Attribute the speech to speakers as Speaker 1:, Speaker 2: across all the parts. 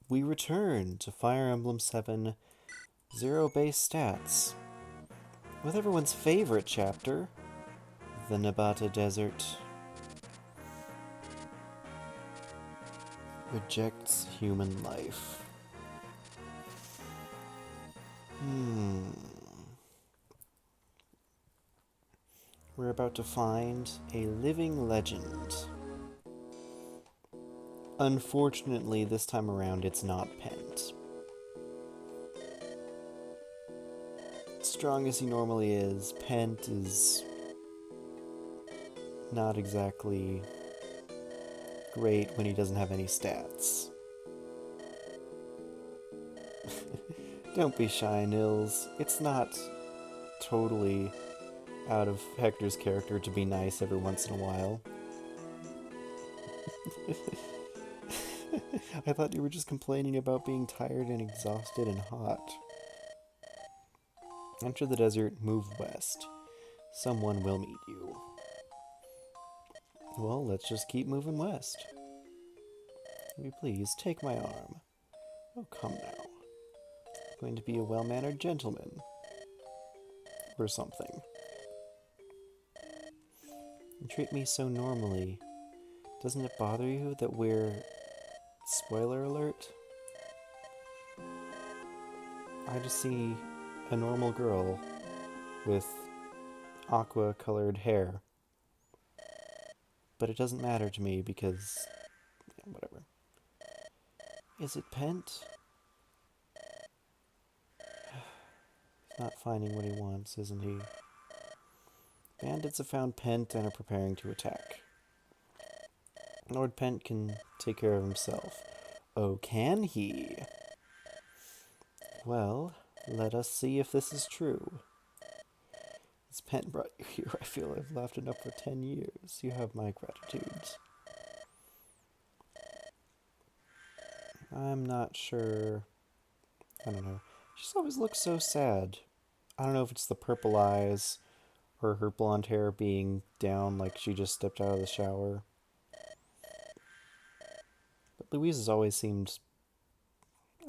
Speaker 1: we return to Fire Emblem 7 Zero Base Stats with everyone's favorite chapter, the Nabata Desert. Rejects human life. We're about to find a living legend. Unfortunately, this time around, it's not Pent. Strong as he normally is, Pent is not exactly great when he doesn't have any stats. Don't be shy, Nils. It's not totally out of Hector's character to be nice every once in a while. I thought you were just complaining about being tired and exhausted and hot. Enter the desert, move west. Someone will meet you. Well, let's just keep moving west. Will you please take my arm? Oh, come now. I'm going to be a well-mannered gentleman. Or something. You treat me so normally. Doesn't it bother you that we're... Spoiler alert? I just see a normal girl with aqua-colored hair. But it doesn't matter to me because... yeah, whatever. Is it Pent? He's not finding what he wants, isn't he? Bandits have found Pent and are preparing to attack. Lord Pent can take care of himself. Oh, can he? Well, let us see if this is true. As Pent brought you here, I feel I've laughed enough for 10 years. You have my gratitude. I'm not sure. I don't know. She just always looks so sad. I don't know if it's the purple eyes or her blonde hair being down like she just stepped out of the shower. But Louise has always seemed,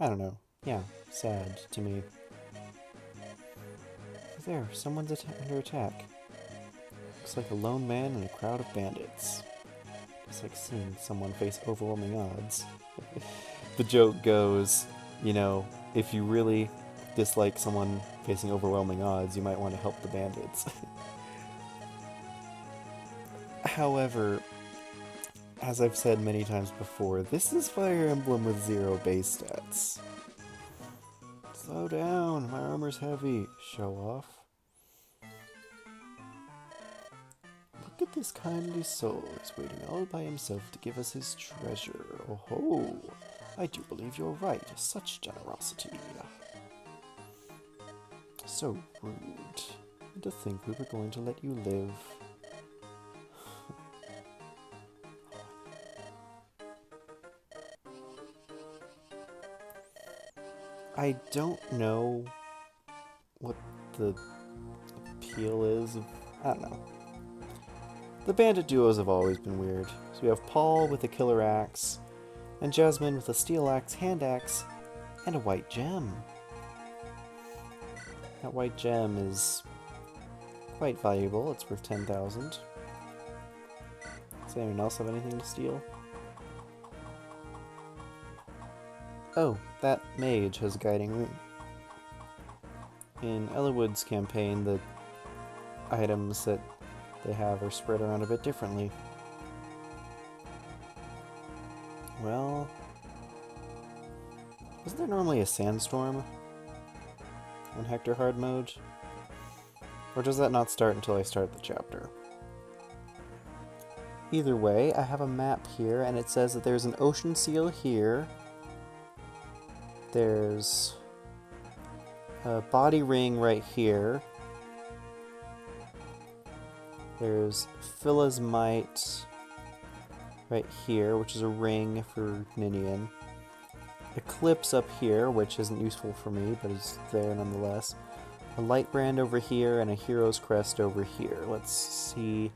Speaker 1: I don't know, yeah, sad to me. There, someone's under attack. Looks like a lone man in a crowd of bandits. It's like seeing someone face overwhelming odds. The joke goes, you know, if you really dislike someone facing overwhelming odds, you might want to help the bandits. However, as I've said many times before, this is Fire Emblem with 0 base stats. Slow down, my armor's heavy. Show off. Look at this kindly soul. He's waiting all by himself to give us his treasure. Oh ho! I do believe you're right. Such generosity. So rude. And to think we were going to let you live. I don't know what the appeal is of... I don't know. The bandit duos have always been weird. So we have Paul with a killer axe, and Jasmine with a steel axe, hand axe, and a white gem. That white gem is quite valuable. It's worth 10,000. Does anyone else have anything to steal? Oh, that mage has a guiding rune. In Ellawood's campaign, the items that they have are spread around a bit differently. Well, isn't there normally a sandstorm on Hector Hard mode? Or does that not start until I start the chapter? Either way, I have a map here, and it says that there's an ocean seal here. There's a body ring right here. There's Philasmite right here, which is a ring for Ninian. Eclipse up here, which isn't useful for me, but is there nonetheless. A light brand over here, and a hero's crest over here. Let's see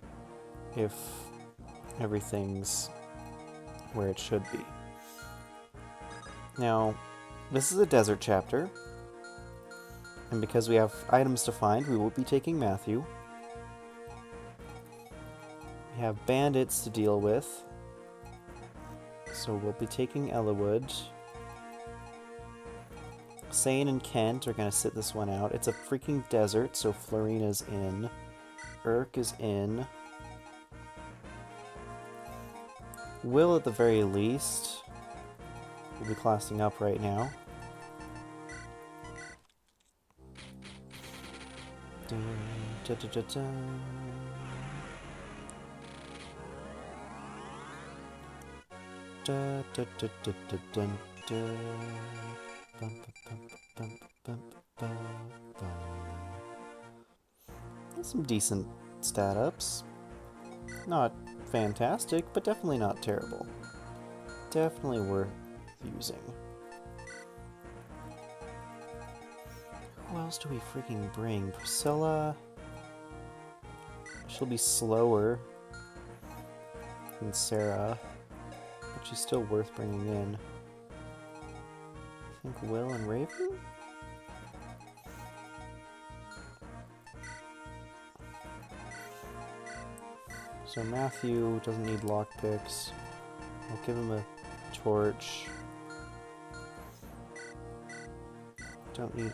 Speaker 1: if everything's where it should be. Now, this is a desert chapter, and because we have items to find, we will be taking Matthew. We have bandits to deal with, so we'll be taking Ellawood. Sane and Kent are going to sit this one out. It's a freaking desert, so Florina's in. Urk is in. Will, at the very least, will be classing up right now. Dun, da, da, da, da. Da, da, da, da, da, dun, da. Bum, bum, bum, bum, bum, bum. There's some decent stat ups. Not fantastic, but definitely not terrible. Definitely worth using. Who else do we freaking bring? Priscilla. She'll be slower than Sarah, but she's still worth bringing in. I think Will and Raven? So Matthew doesn't need lockpicks. I'll give him a torch. Don't need...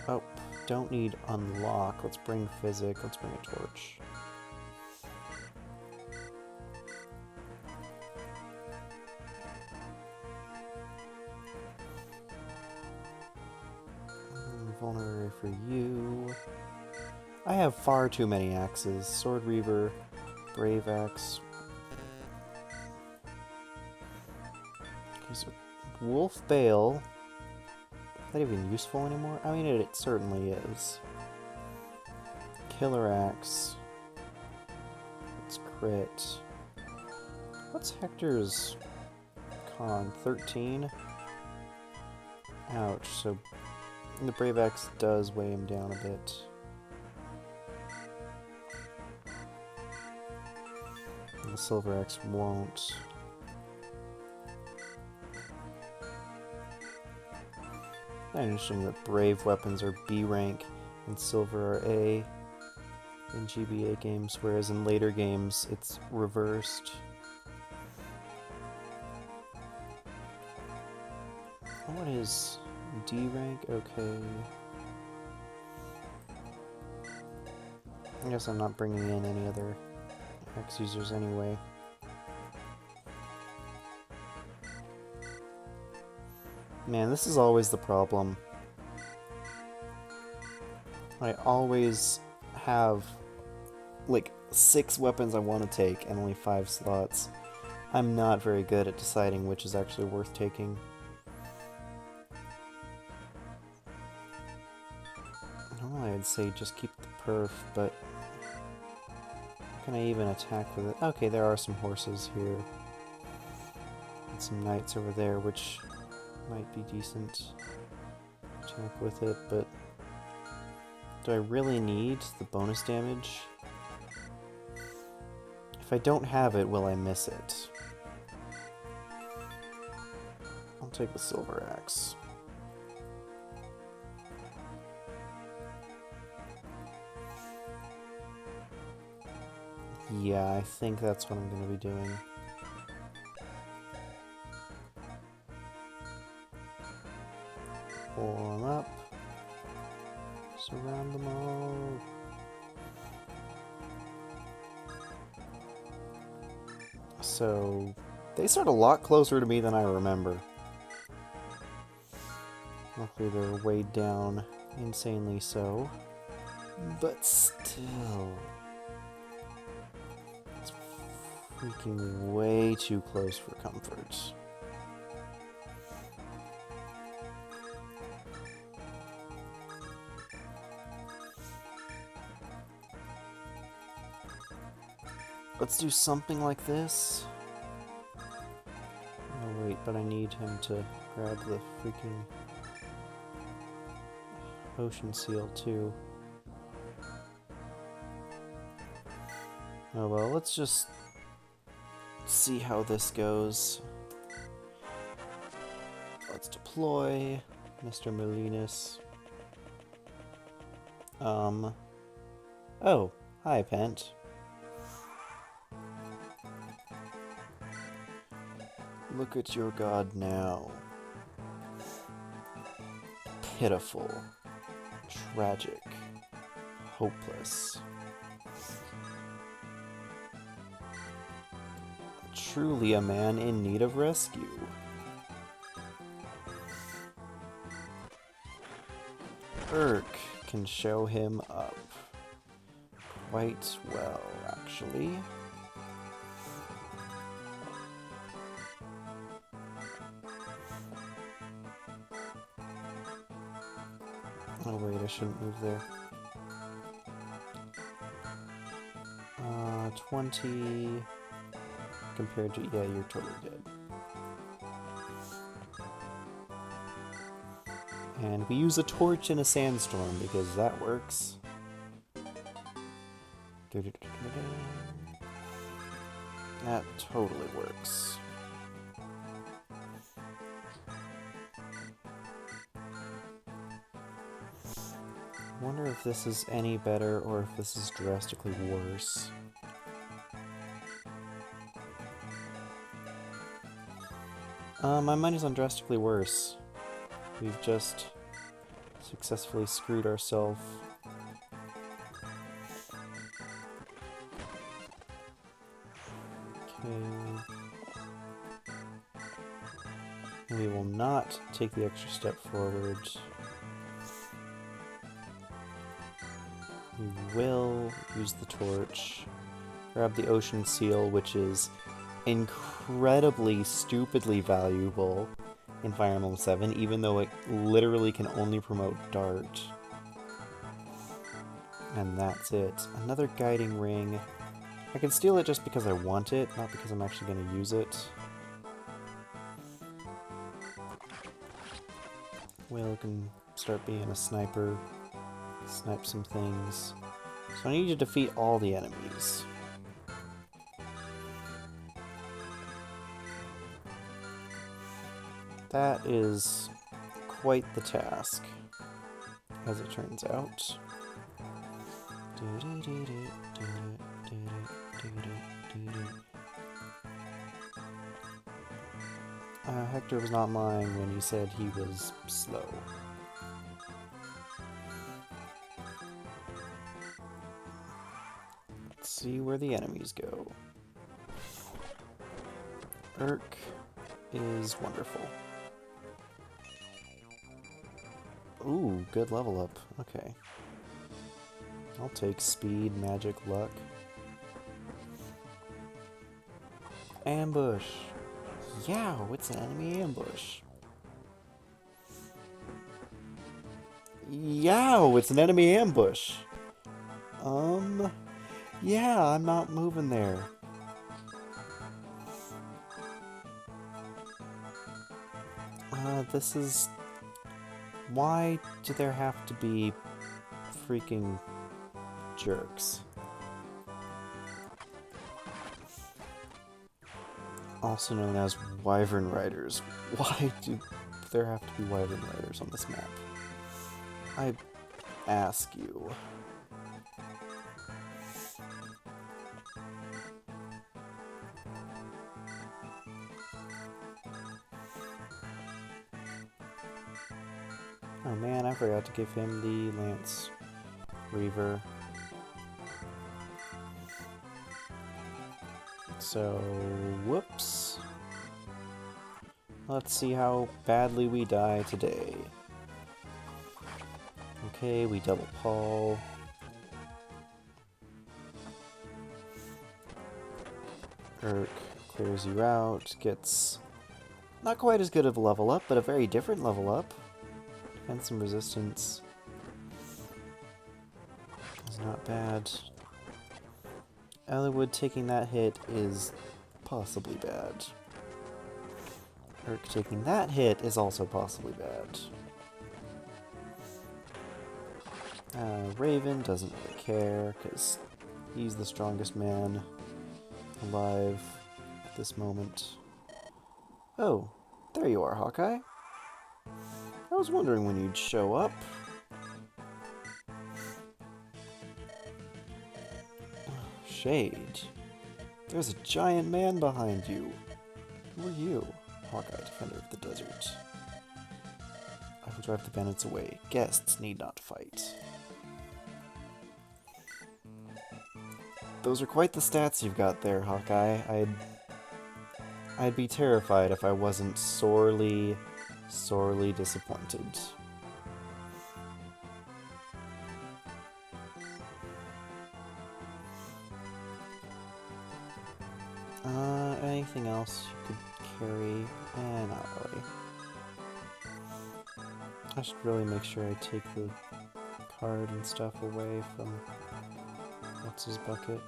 Speaker 1: Oh, don't need unlock. Let's bring physic. Let's bring a torch. Vulnerary for you. I have far too many axes. Sword Reaver, Brave Axe. Okay, so Wolf Bale. Is that even useful anymore? I mean, it certainly is. Killer Axe. It's crit. What's Hector's con? 13? Ouch, so the Brave Axe does weigh him down a bit. And the Silver Axe won't. Interesting that Brave weapons are B rank and Silver are A in GBA games, whereas in later games it's reversed. What is D rank? Okay. I guess I'm not bringing in any other X users anyway. Man, this is always the problem. I always have like 6 weapons I want to take and only 5 slots. I'm not very good at deciding which is actually worth taking. Normally I'd say just keep the perf, but how can I even attack with it? Okay, there are some horses here. And some knights over there, which might be decent. Attack with it, but do I really need the bonus damage? If I don't have it, will I miss it? I'll take the Silver Axe. Yeah, I think that's what I'm going to be doing. Pull them up. Surround them all. So, they start a lot closer to me than I remember. Luckily they're weighed down insanely so. But still... it's freaking way too close for comfort. Let's do something like this. Oh wait, but I need him to grab the freaking ocean seal too. Oh well, let's just see how this goes. let's deploy Mr. Molinas. Oh, hi, Pent. Look at your god now. Pitiful, tragic, hopeless. Truly a man in need of rescue. Urk can show him up. Quite well, actually. Oh wait, I shouldn't move there. 20 compared to... yeah, you're totally dead. And we use a torch in a sandstorm because that works. That totally works. I wonder if this is any better or if this is drastically worse. My money's on drastically worse. We've just successfully screwed ourselves. Okay. We will not take the extra step forward. We will use the torch. Grab the ocean seal, which is incredibly, stupidly valuable in Fire Emblem 7, even though it literally can only promote Dart. And that's it. Another guiding ring. I can steal it just because I want it, not because I'm actually going to use it. Will can start being a sniper. Snipe some things. So I need to defeat all the enemies. That is quite the task, as it turns out. Hector was not lying when he said he was slow. Let's see where the enemies go. Urk is wonderful. Ooh, good level up. Okay. I'll take speed, magic, luck. Ambush! Yow, it's an enemy ambush. Yow, it's an enemy ambush. Yeah, I'm not moving there. This is... why do there have to be freaking jerks? Also known as Wyvern Riders. Why do there have to be Wyvern Riders on this map? I ask you. Oh man, I forgot to give him the Lance Reaver. So, whoops. Let's see how badly we die today. Okay, we double Paul. Urk clears you out, gets not quite as good of a level up, but a very different level up. And some resistance. It's not bad. Eliwood taking that hit is possibly bad. Urk taking that hit is also possibly bad. Raven doesn't really care, because he's the strongest man alive at this moment. Oh, there you are, Hawkeye. was wondering when you'd show up. Shade. There's a giant man behind you. Who are you? Hawkeye, defender of the desert. I will drive the bandits away. Guests need not fight. Those are quite the stats you've got there, Hawkeye. I'd be terrified if I wasn't sorely, sorely disappointed. Anything else you could carry? Not really. I should really make sure I take the card and stuff away from what's his bucket.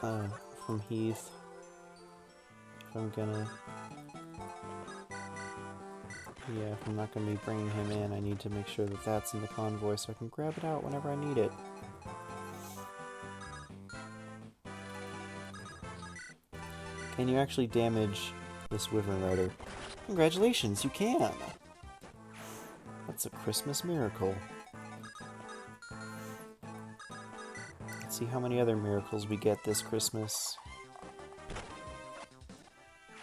Speaker 1: From Heath. If I'm gonna... Yeah, if I'm not gonna be bringing him in, I need to make sure that that's in the convoy so I can grab it out whenever I need it. Can you actually damage this Wyvern Rider? Congratulations, you can! That's a Christmas miracle. Let's see how many other miracles we get this Christmas.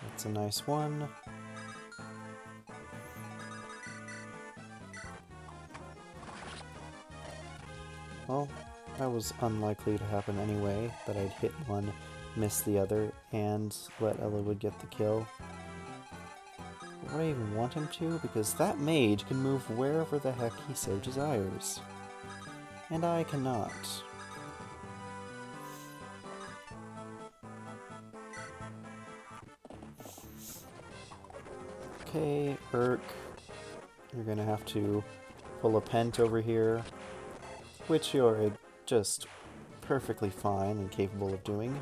Speaker 1: That's a nice one. Well, that was unlikely to happen anyway, that I'd hit one, miss the other, and let Eliwood get the kill. Would I even want him to? Because that mage can move wherever the heck he so desires. And I cannot. Okay, Urk. You're gonna have to pull a Pent over here, which you're just perfectly fine and capable of doing.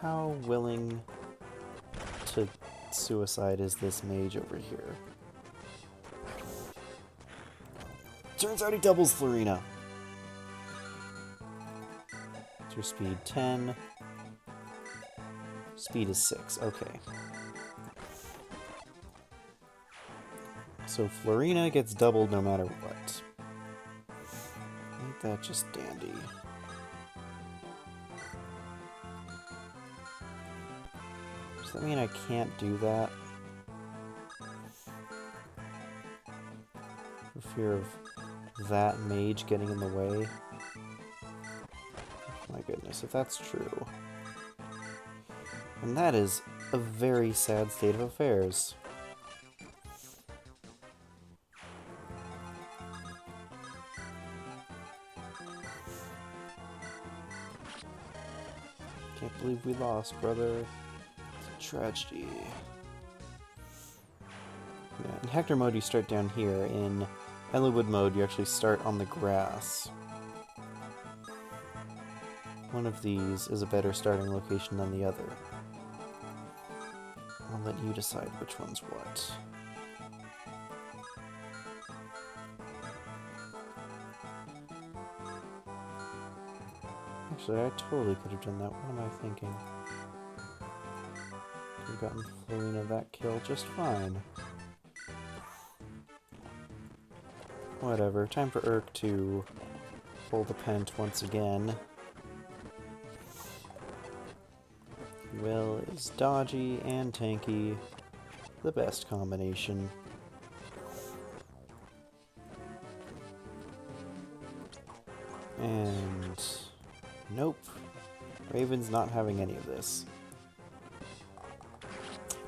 Speaker 1: How willing to suicide is this mage over here? Turns out he doubles Florina. What's your speed? 10. Speed is 6. Okay. So Florina gets doubled no matter what. Ain't that just dandy? Does that mean I can't do that? For fear of that mage getting in the way? My goodness, if that's true. And that is a very sad state of affairs. Can't believe we lost, brother. It's a tragedy. Yeah, in Hector mode you start down here. In Eliwood mode you actually start on the grass. One of these is a better starting location than the other. I'll let you decide which one's what. Actually, I totally could have done that. What am I thinking? Could have gotten Florina that kill just fine. Whatever. Time for Urk to pull the Pent once again. Will is dodgy and tanky. The best combination. And... nope. Raven's not having any of this.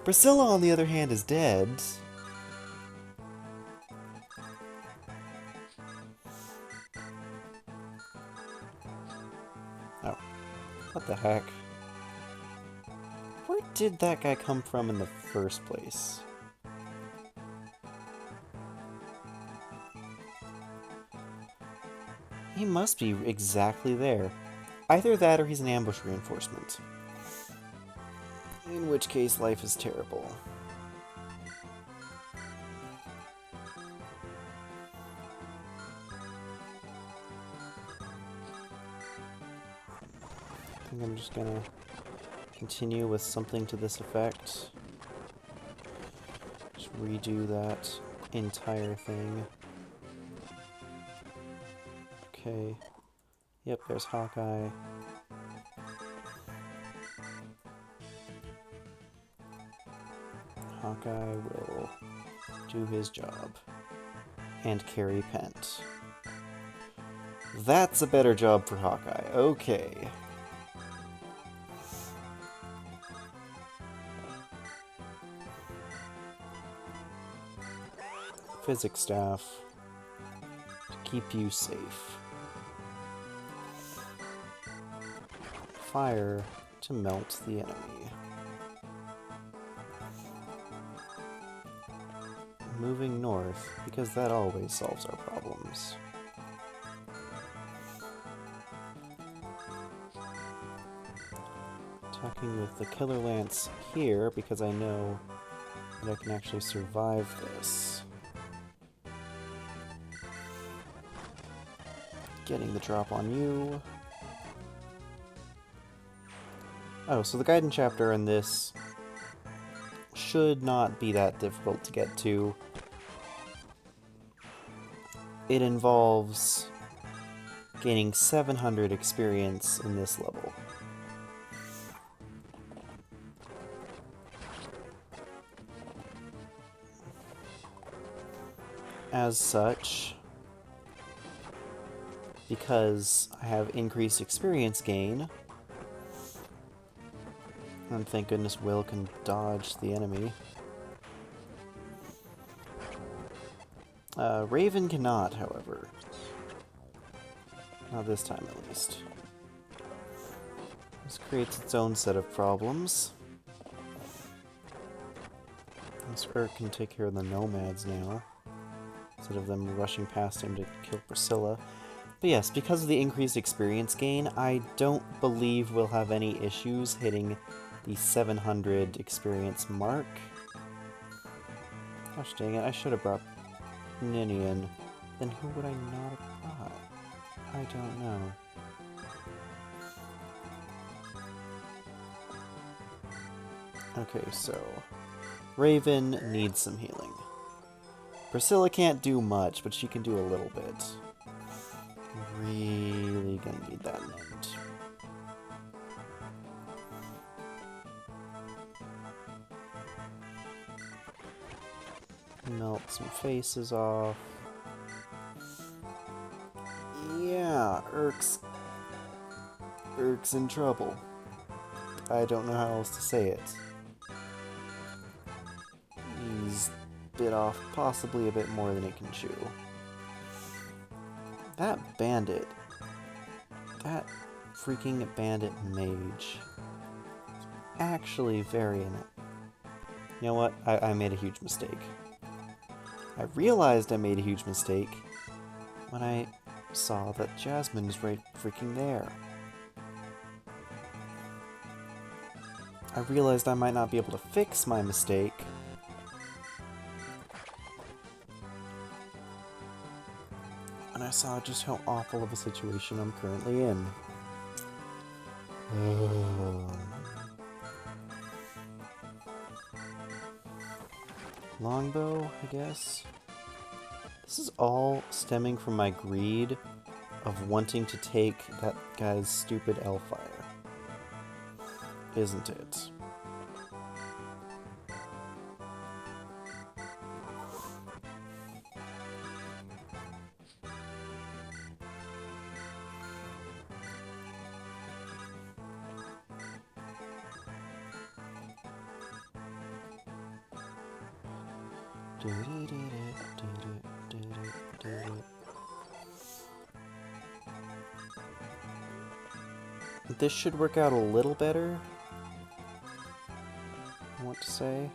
Speaker 1: Priscilla, on the other hand, is dead. Oh. What the heck? Where did that guy come from in the first place? He must be exactly there. Either that or he's an ambush reinforcement. In which case, life is terrible. I think I'm just gonna continue with something to this effect. Just redo that entire thing. Okay. Yep, there's Hawkeye. Hawkeye will do his job. And carry Pent. That's a better job for Hawkeye. Okay. Physics staff to keep you safe. Fire to melt the enemy. Moving north, because that always solves our problems. Attacking with the Killer Lance here, because I know that I can actually survive this. Getting the drop on you. Oh, so the Gaiden chapter in this should not be that difficult to get to. It involves gaining 700 experience in this level. As such, because I have increased experience gain, and thank goodness Will can dodge the enemy. Raven cannot, however. Not this time, at least. This creates its own set of problems. This Urk can take care of the nomads now, instead of them rushing past him to kill Priscilla. But yes, because of the increased experience gain, I don't believe we'll have any issues hitting the 700 experience mark. Gosh dang it, I should have brought Ninian. Then who would I not have brought? I don't know. Okay, so Raven needs some healing. Priscilla can't do much, but she can do a little bit. Really gonna need that end. Melt some faces off. Yeah, Urk's in trouble. I don't know how else to say it. He's bit off possibly a bit more than he can chew. That bandit, that freaking bandit mage, is actually very You know what? I made a huge mistake. I realized I made a huge mistake when I saw that Jasmine is right freaking there. I realized I might not be able to fix my mistake. And I saw just how awful of a situation I'm currently in. Longbow, I guess? This is all stemming from my greed of wanting to take that guy's stupid Elfire. Isn't it? This should work out a little better, I want to say.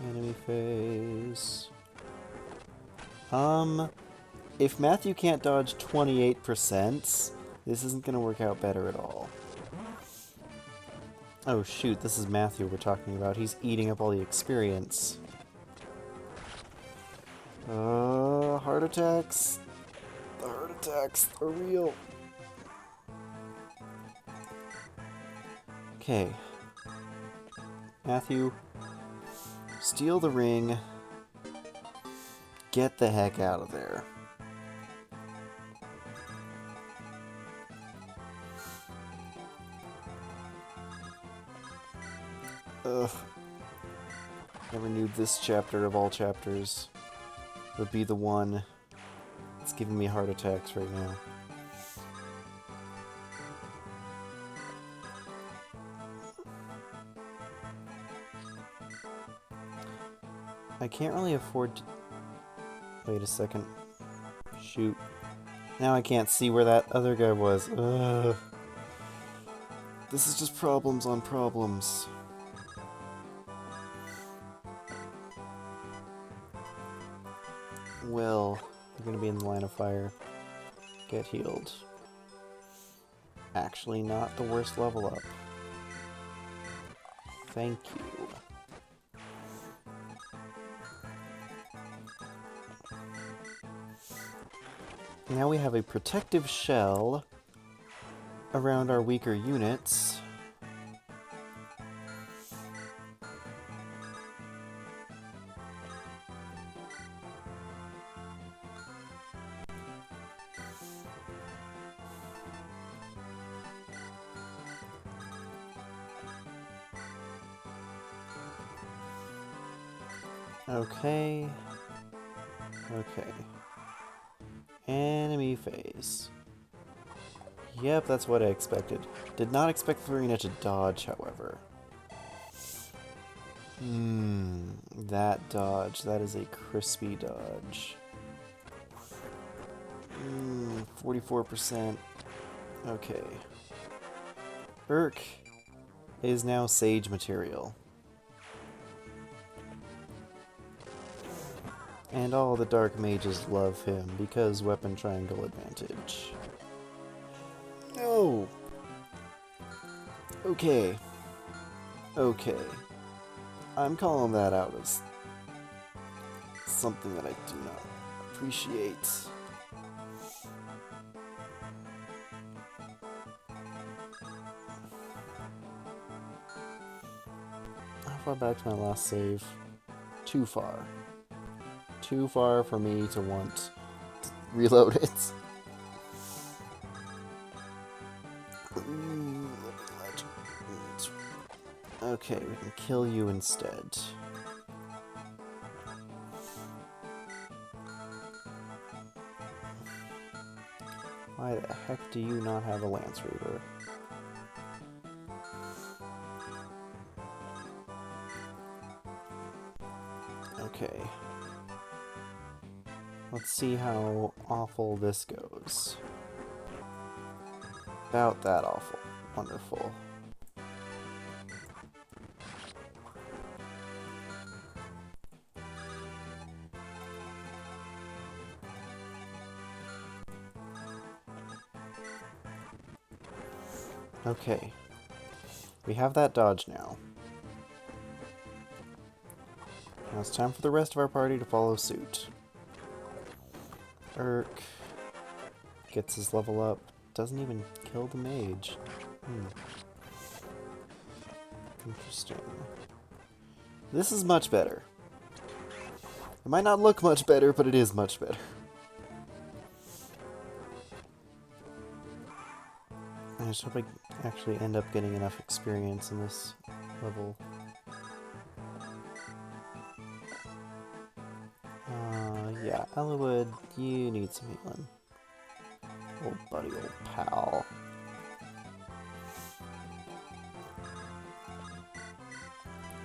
Speaker 1: Enemy phase. If Matthew can't dodge 28%, this isn't going to work out better at all. Oh shoot, this is Matthew we're talking about. He's eating up all the experience. Heart attacks. The heart attacks are real. Okay. Matthew, steal the ring. Get the heck out of there. Ugh. Never knew this chapter of all chapters would be the one that's giving me heart attacks right now. I can't really afford to... Wait a second. Shoot. Now I can't see where that other guy was. Ugh. This is just problems on problems. Well, you're gonna be in the line of fire. Get healed. Actually not the worst level up. Thank you. Now we have a protective shell around our weaker units. Okay. Okay. Enemy phase. Yep, that's what I expected. Did not expect Farina to dodge, however. That dodge. That is a crispy dodge. 44%. Okay. Urk is now sage material. And all the dark mages love him because weapon triangle advantage. No! Okay. Okay. I'm calling that out as something that I do not appreciate. How far back to my last save? Too far. Too far for me to want to reload it. Okay, we can kill you instead. Why the heck do you not have a Lance Reaver? Okay. Let's see how awful this goes. About that awful. Wonderful. Okay. We have that dodge now. Now it's time for the rest of our party to follow suit. Urk gets his level up. Doesn't even kill the mage. Interesting. This is much better. It might not look much better, but it is much better. I just hope I actually end up getting enough experience in this level. Yeah, Ellawood, you need some healing. Old buddy, old pal.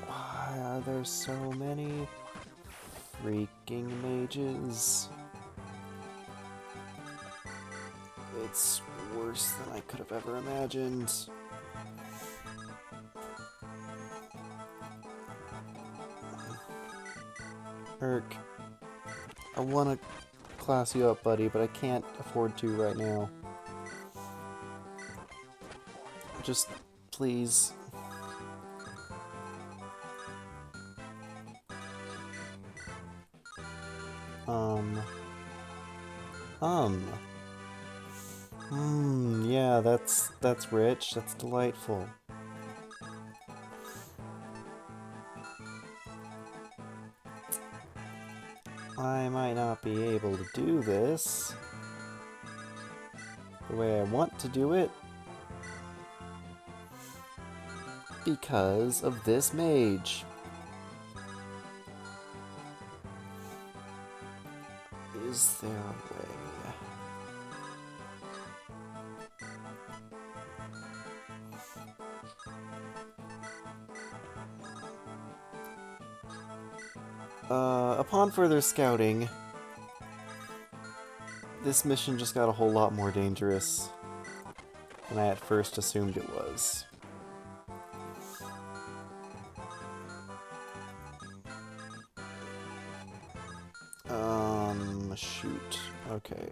Speaker 1: Why are there so many freaking mages? It's worse than I could have ever imagined. Urk, I want to class you up, buddy, but I can't afford to right now. Just, please. Yeah, that's rich. That's delightful. I might not be able to do this the way I want to do it because of this mage. Is there a way? Upon further scouting, this mission just got a whole lot more dangerous than I at first assumed it was. Shoot. Okay.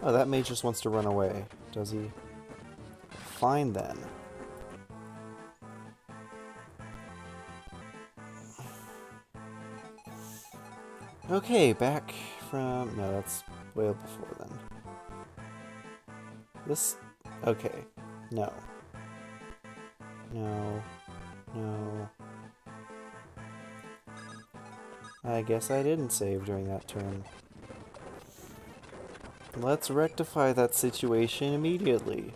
Speaker 1: Oh, that mage just wants to run away, does he? Fine then. Okay, back from... No, that's way before then. This... Okay. No. No. No. I guess I didn't save during that turn. Let's rectify that situation immediately.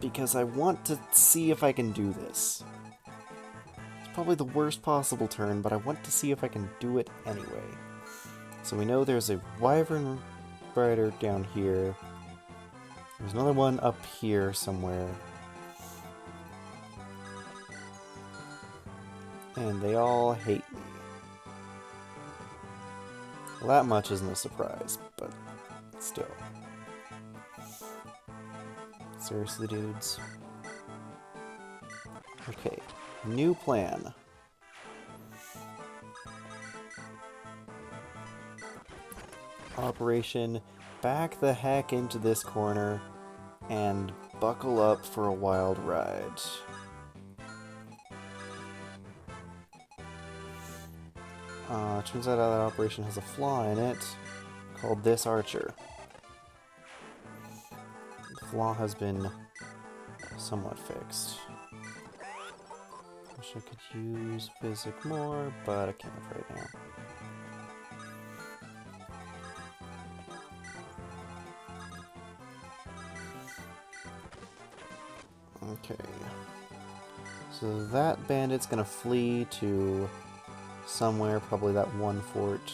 Speaker 1: Because I want to see if I can do this. It's probably the worst possible turn, but I want to see if I can do it anyway. So we know there's a wyvern rider down here. There's another one up here somewhere. And they all hate me. Well, that much isn't a surprise, but still. Seriously, dudes. Okay, new plan. Operation back the heck into this corner and buckle up for a wild ride. Turns out that operation has a flaw in it called this archer. The flaw has been somewhat fixed. Wish I could use physic more, but I can't right now. Okay. So that bandit's gonna flee to somewhere, probably that one fort.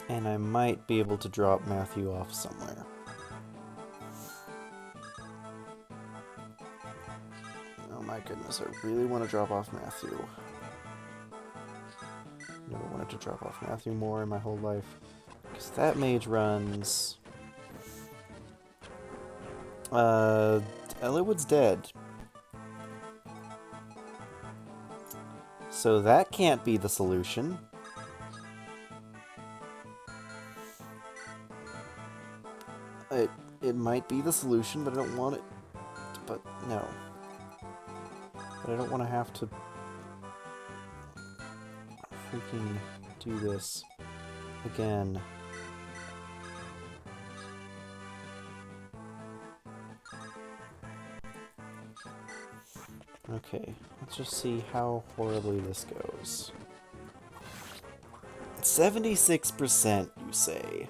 Speaker 1: And I might be able to drop Matthew off somewhere. Oh my goodness, I really want to drop off Matthew. Never wanted to drop off Matthew more in my whole life. Because that mage runs... Ellerwood's dead. So that can't be the solution. It might be the solution, but I don't want it. But no. But I don't want to have to freaking do this again. Okay, let's just see how horribly this goes. 76%, you say?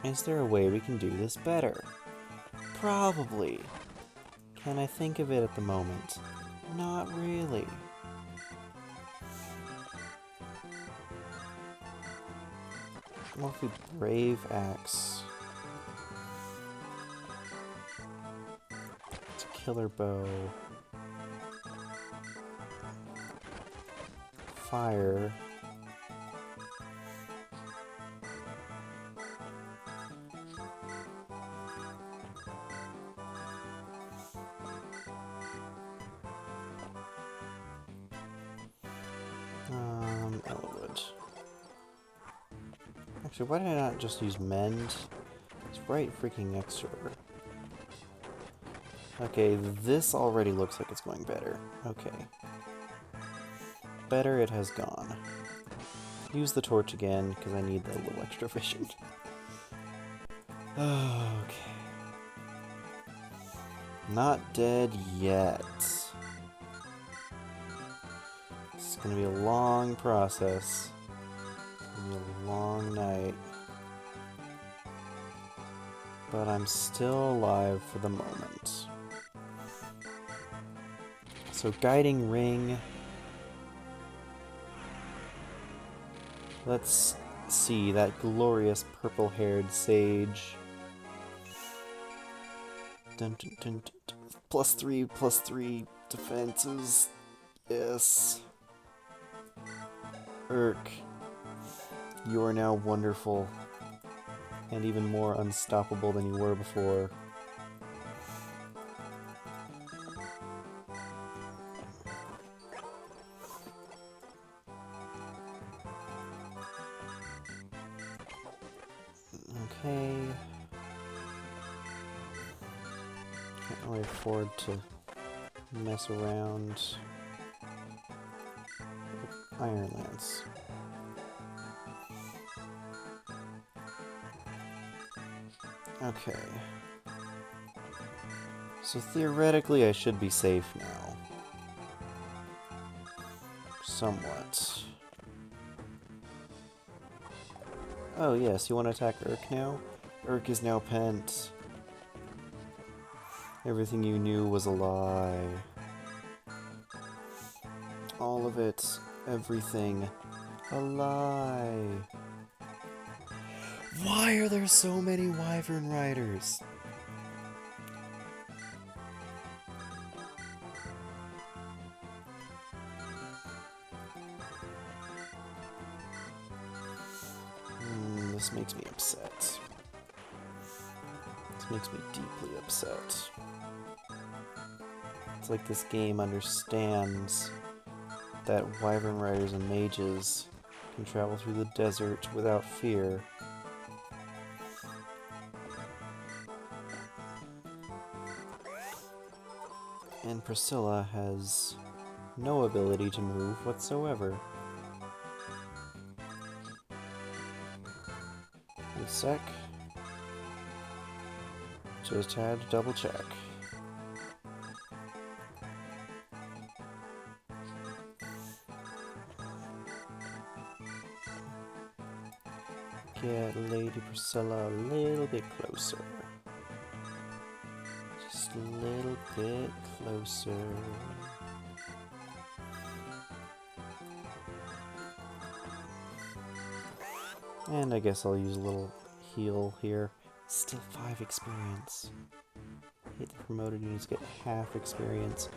Speaker 1: Is there a way we can do this better? Probably. Can I think of it at the moment? Not really. What if we Brave Axe? It's a killer bow. Fire. Elwood. Actually, why did I not just use Mend? It's right freaking next to her. Okay, this already looks like it's going better. Okay. Better it has gone. Use the torch again, because I need that little extra vision. Okay. Not dead yet. It's gonna be a long process. It's gonna be a long night. But I'm still alive for the moment. So guiding ring. Let's see that glorious purple-haired sage. Dun, dun, dun, dun, dun. +3/+3 defenses. Yes. Urk. You are now wonderful. And even more unstoppable than you were before. Okay. Can't really afford to mess around with Iron Lance. Okay. So theoretically I should be safe now. Somewhat. Oh yes, you want to attack Urk now? Urk is now Pent. Everything you knew was a lie. All of it. Everything. A lie. Why are there so many Wyvern Riders? This makes me upset. This makes me deeply upset. It's like this game understands that Wyvern Riders and mages can travel through the desert without fear. And Priscilla has no ability to move whatsoever. One sec. Just had to double check. Get Lady Priscilla a little bit closer. Just a little bit closer. And I guess I'll use a little heal here. Still 5 experience. Hit the promoted units get half experience.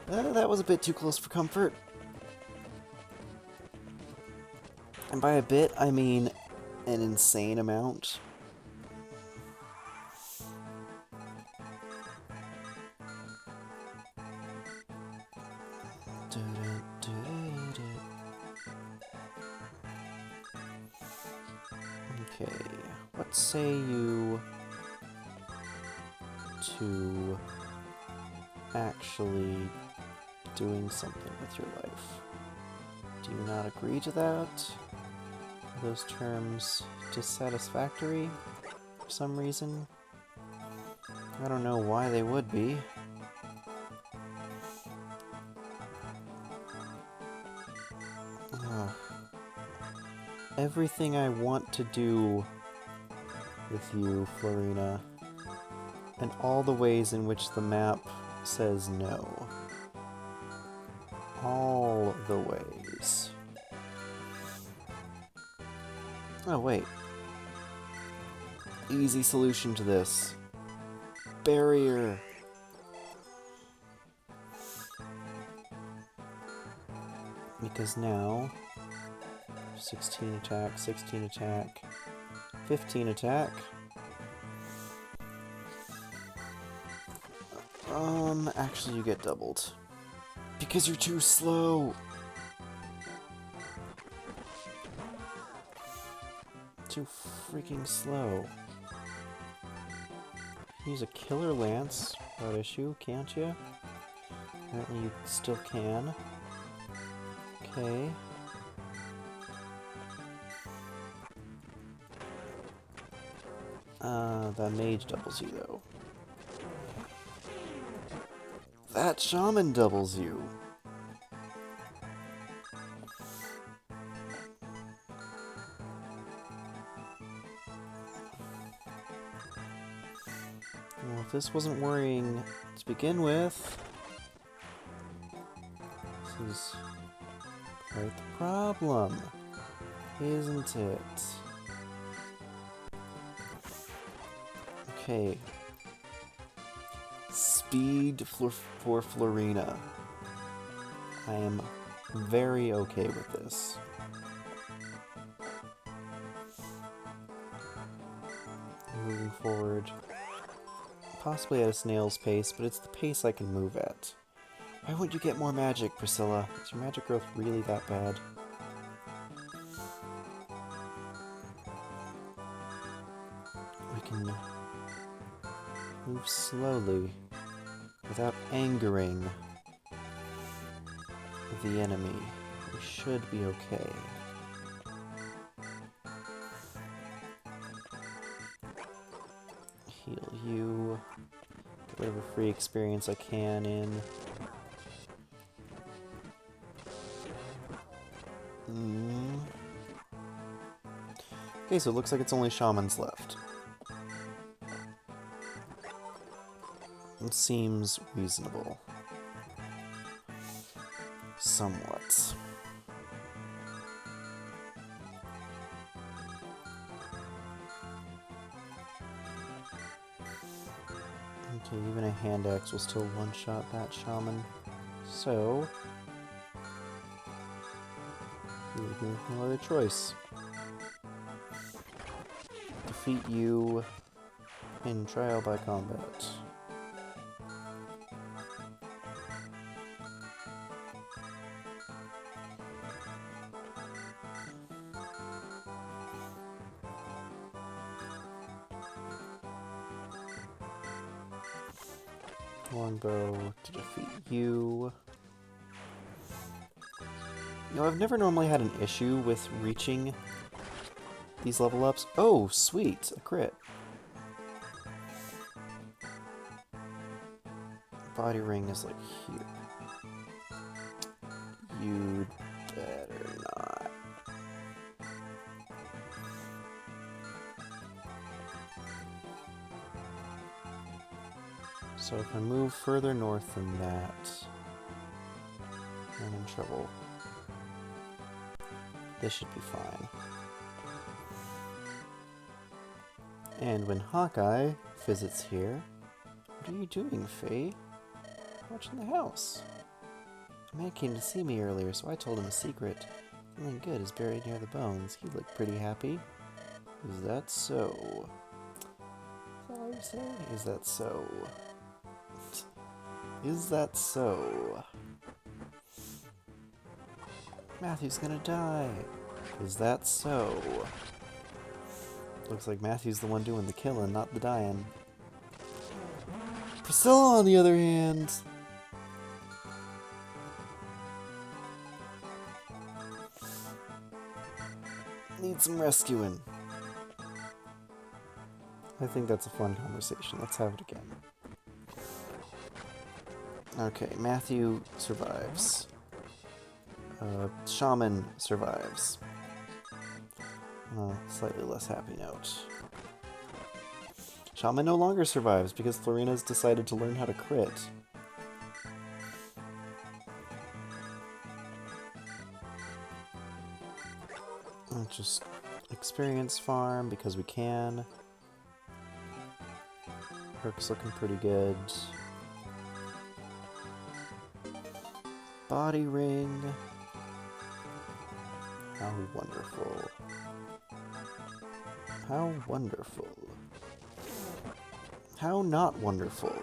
Speaker 1: That was a bit too close for comfort. And by a bit, I mean an insane amount. Okay, what say you to actually doing something with your life? Do you not agree to that? Are those terms dissatisfactory for some reason? I don't know why they would be. Ugh. Everything I want to do with you, Florina, and all the ways in which the map says no. All the ways. Oh, wait. Easy solution to this. Barrier. Because now 16 attack, 16 attack, 15 attack. Actually you get doubled. Because you're too slow! Too freaking slow. Use a killer lance without issue, can't you? Apparently you still can. Okay. That mage doubles you, though. That shaman doubles you. Well, if this wasn't worrying to begin with, this is quite the problem, isn't it? Okay. Speed for Florina. I am very okay with this. Moving forward. Possibly at a snail's pace, but it's the pace I can move at. Why wouldn't you get more magic, Priscilla? Is your magic growth really that bad? We can move slowly without angering the enemy. We should be okay. Heal you. Get whatever free experience I can in. Okay, so it looks like it's only shamans left. It seems reasonable. Somewhat. Okay, even a hand axe will still one-shot that shaman. So, no other choice. Defeat you in trial by combat. Longbow to defeat you. You know, I've never normally had an issue with reaching these level ups. Oh, sweet! A crit. Body ring is like here. You'd better not. So if I move further north than that, I'm in trouble. This should be fine. And when Hawkeye visits here, what are you doing, Faye? Watching the house. A man came to see me earlier, so I told him a secret. Something good is buried near the bones. He looked pretty happy. Is that so? That's all I'm saying. Is that so? Is that so? Matthew's gonna die. Is that so? Looks like Matthew's the one doing the killing, not the dying. Priscilla, on the other hand, needs some rescuing. I think that's a fun conversation. Let's have it again. Okay, Matthew survives. Shaman survives. Slightly less happy note. Shaman no longer survives because Florina's decided to learn how to crit. Just experience farm because we can. Perk's looking pretty good. Body ring. How wonderful. How wonderful. How not wonderful.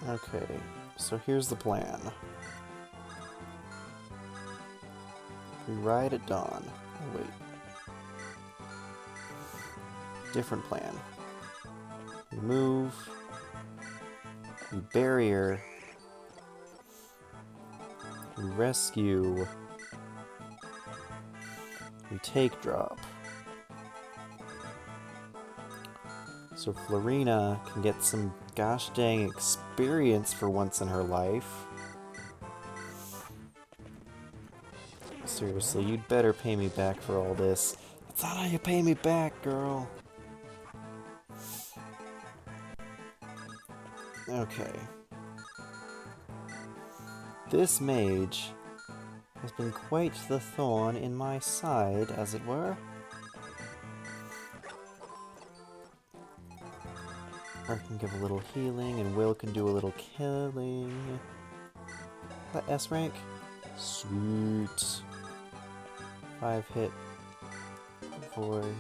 Speaker 1: Okay, so here's the plan. We ride at dawn. Oh, wait. Different plan. We move. We barrier. We rescue. We take drop. So Florina can get some gosh dang experience for once in her life. Seriously, you'd better pay me back for all this. That's not how you pay me back, girl. Okay. This mage has been quite the thorn in my side, as it were. I can give a little healing, and Will can do a little killing. That S rank? Sweet. 5 hit void.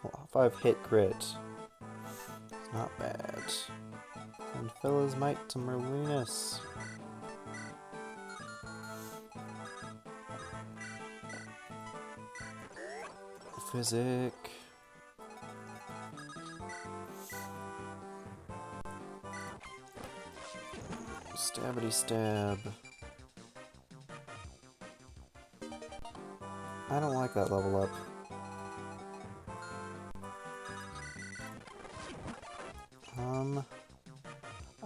Speaker 1: Well, 5 hit crit. It's not bad. And Phila's Might to Merlinus. Physic. Stabbity stab. I don't like that level up.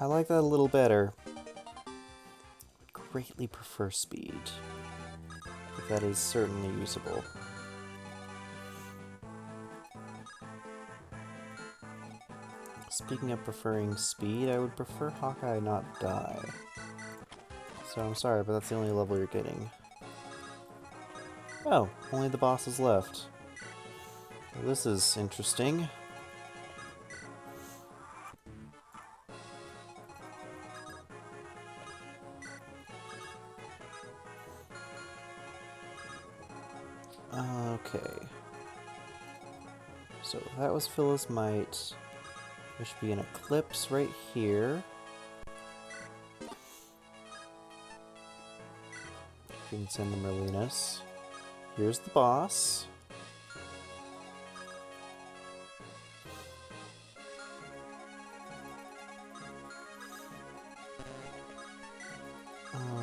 Speaker 1: I like that a little better. Would greatly prefer speed. But that is certainly usable. Speaking of preferring speed, I would prefer Hawkeye not die. So I'm sorry, but that's the only level you're getting. Oh, only the bosses left. Well, this is interesting. Okay. So that was Phyllis Might. There should be an eclipse right here. We can send the Merlinus. Here's the boss.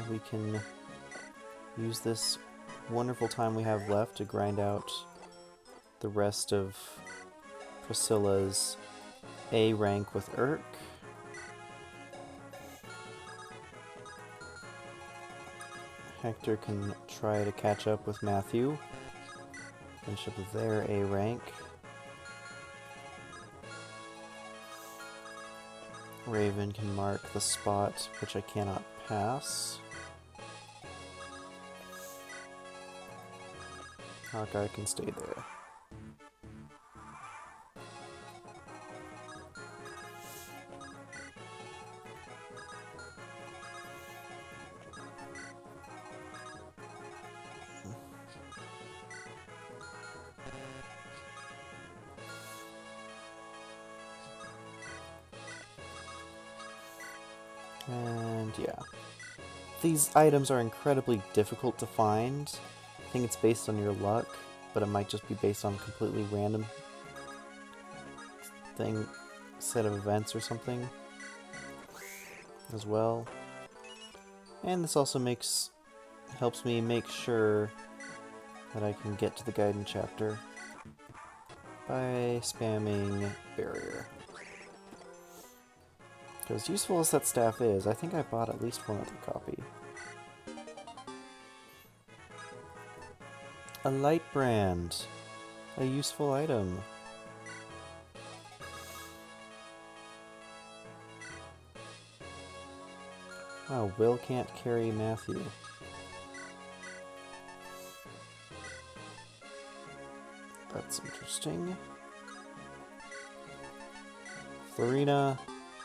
Speaker 1: We can use this wonderful time we have left to grind out the rest of Priscilla's A rank with Urk. Hector can try to catch up with Matthew. Finish up with their A rank. Raven can mark the spot which I cannot pass. Hawkeye can stay there. And yeah. These items are incredibly difficult to find. I think it's based on your luck, but it might just be based on a completely random set of events or something as well. And this also helps me make sure that I can get to the Gaiden chapter by spamming barrier. Because useful as that staff is, I think I bought at least one other copy. A light brand. A useful item. Wow, Will can't carry Matthew. That's interesting. Florina,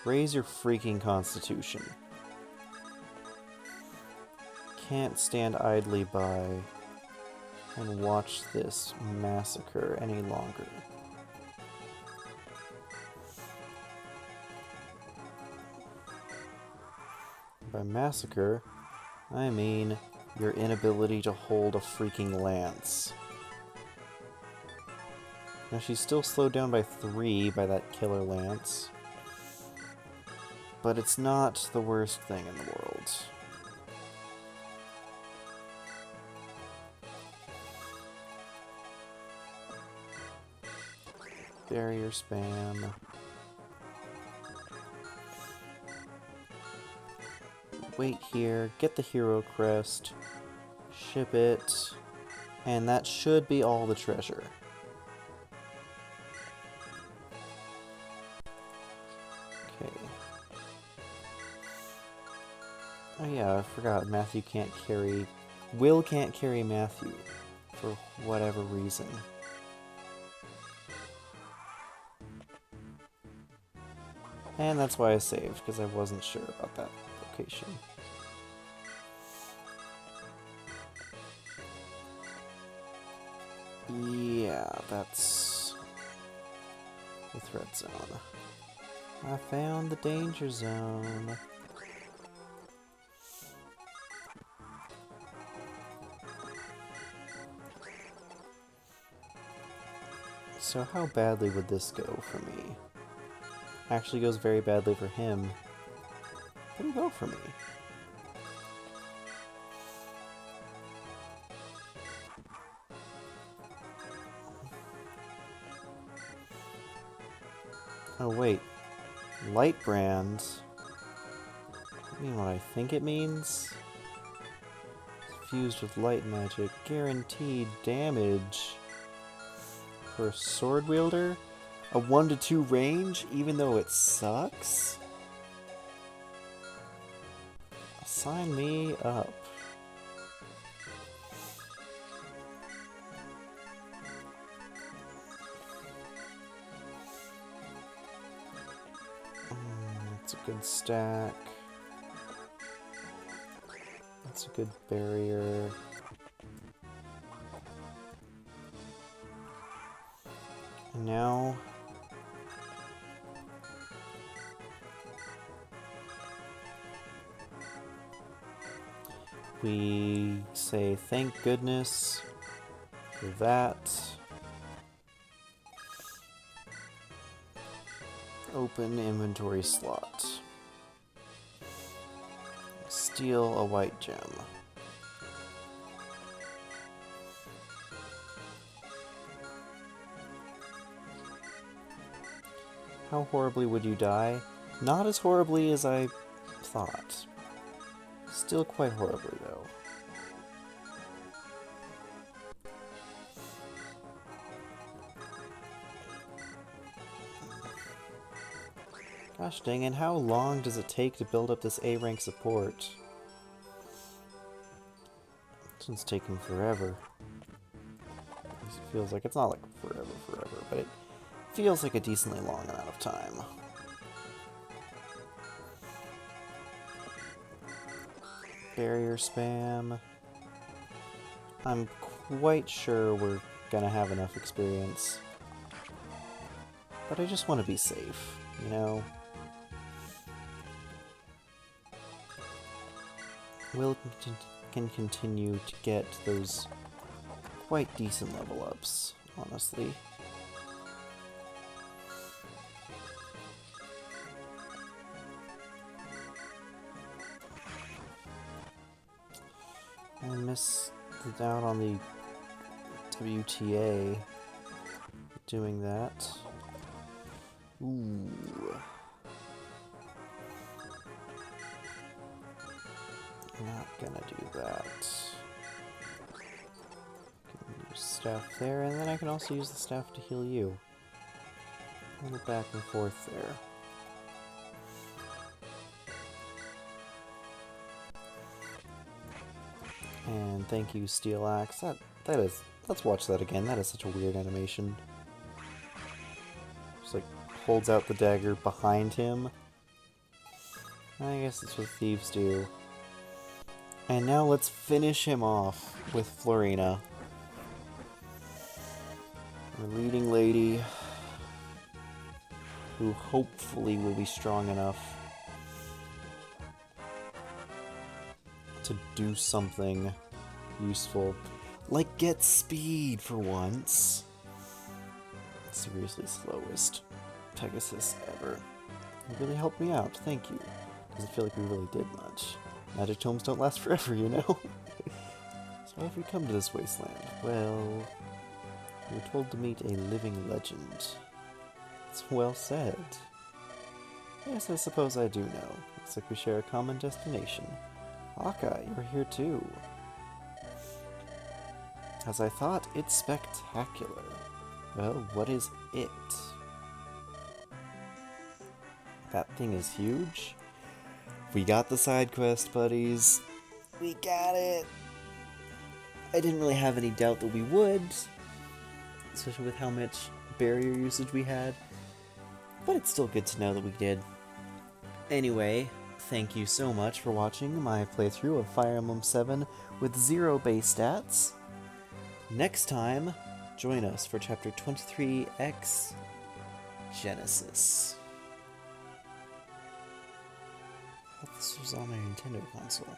Speaker 1: raise your freaking constitution. Can't stand idly by and watch this massacre any longer. By massacre, I mean your inability to hold a freaking lance. Now she's still slowed down by 3 by that killer lance. But it's not the worst thing in the world. Barrier spam. Wait here, get the hero crest, ship it, and that should be all the treasure. Okay. Oh yeah, I forgot, Matthew can't carry... Will can't carry Matthew, for whatever reason. And that's why I saved, because I wasn't sure about that location. Yeah, that's the threat zone. I found the danger zone. So how badly would this go for me? Actually goes very badly for him. Pretty well for me. Oh wait, light brand. I mean what I think it means? Fused with light magic, guaranteed damage for a sword wielder. A 1 to 2 range, even though it sucks? Sign me up. That's a good stack. That's a good barrier. And now... we say thank goodness for that. Open inventory slot. Steal a white gem. How horribly would you die? Not as horribly as I thought. Still quite horribly, though. Gosh dang it, how long does it take to build up this A-rank support? This one's taking forever. It feels like, it's not like forever, but it feels like a decently long amount of time. Barrier spam. I'm quite sure we're gonna have enough experience. But I just want to be safe, you know? Will can continue to get those quite decent level ups, honestly. I missed out on the WTA doing that. Ooh. Not gonna do that. Use staff there, and then I can also use the staff to heal you. A little back and forth there. And thank you, Steel Axe. Let's watch that again. That is such a weird animation. Just like holds out the dagger behind him. I guess that's what thieves do. And now let's finish him off with Florina. Our leading lady, who hopefully will be strong enough to do something useful. Like get speed for once. Seriously slowest Pegasus ever. You really helped me out, thank you. Doesn't feel like we really did much. Magic tomes don't last forever, you know? So how have we come to this wasteland? Well, we were told to meet a living legend. It's well said. Yes, I suppose I do know. Looks like we share a common destination. Hawkeye, you're here too. As I thought, it's spectacular. Well, what is it? That thing is huge. We got the side quest, buddies. We got it. I didn't really have any doubt that we would, especially with how much barrier usage we had. But it's still good to know that we did. Anyway, thank you so much for watching my playthrough of Fire Emblem 7 with 0 base stats. Next time, join us for Chapter 23X, Genesis. I thought this was on my Nintendo console.